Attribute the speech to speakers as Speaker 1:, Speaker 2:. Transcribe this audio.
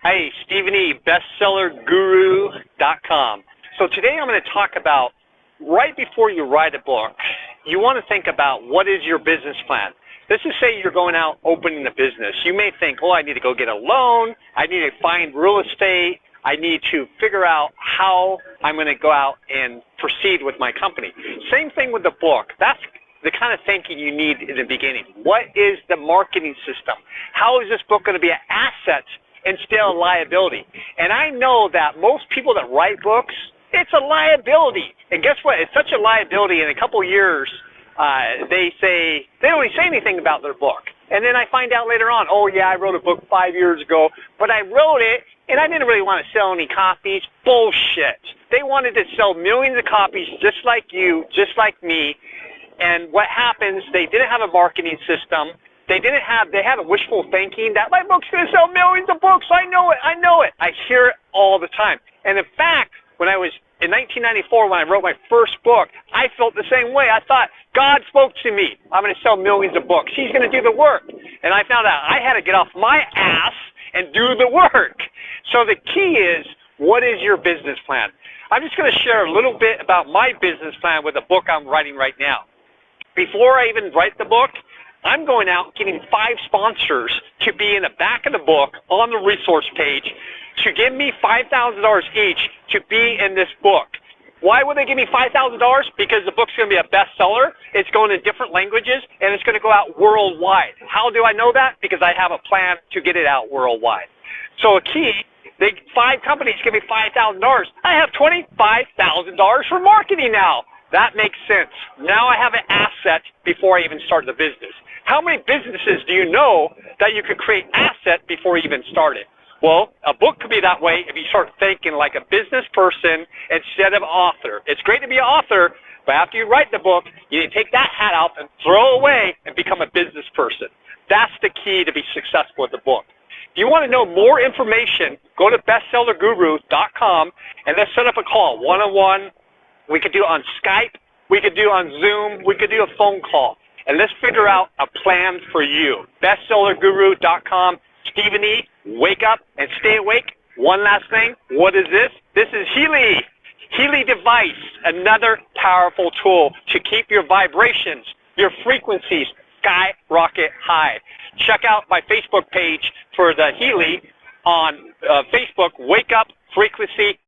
Speaker 1: Hey, Stephen E., bestsellerguru.com. So today I'm going to talk about right before you write a book, you want to think about what is your business plan. Let's just say you're going out opening a business. You may think, oh, I need to go get a loan. I need to find real estate. I need to figure out how I'm going to go out and proceed with my company. Same thing with the book. That's the kind of thinking you need in the beginning. What is the marketing system? How is this book going to be an asset instead of liability? And I know that most people that write books, it's a liability. And guess what? It's such a liability in a couple of years, they don't even say anything about their book. And then I find out later on, oh yeah, I wrote a book 5 years ago, but I wrote it and I didn't really want to sell any copies. Bullshit. They wanted to sell millions of copies just like you, just like me. And what happens, they didn't have a marketing system. They had a wishful thinking that my book's going to sell millions of books. I know it. I hear it all the time. And in fact, when I was in 1994, when I wrote my first book, I felt the same way. I thought, God spoke to me. I'm going to sell millions of books. He's going to do the work. And I found out I had to get off my ass and do the work. So the key is, what is your business plan? I'm just going to share a little bit about my business plan with the book I'm writing right now. Before I even write the book, I'm going out getting 5 sponsors to be in the back of the book on the resource page to give me $5,000 each to be in this book. Why would they give me $5,000? Because the book's going to be a bestseller. It's going in different languages, and it's going to go out worldwide. How do I know that? Because I have a plan to get it out worldwide. So a key, 5 companies give me $5,000. I have $25,000 for marketing now. That makes sense. Now I have an asset before I even start the business. How many businesses do you know that you could create asset before you even start it? Well, a book could be that way if you start thinking like a business person instead of author. It's great to be an author, but after you write the book, you need to take that hat off and throw it away and become a business person. That's the key to be successful with the book. If you want to know more information, go to bestsellerguru.com and let's set up a call, one-on-one. We could do it on Skype. We could do it on Zoom. We could do a phone call. And let's figure out a plan for you. Bestsellerguru.com. Stephen E., wake up and stay awake. One last thing. What is this? This is Healy. Healy device, another powerful tool to keep your vibrations, your frequencies skyrocket high. Check out my Facebook page for the Healy on Facebook, Wake Up Frequency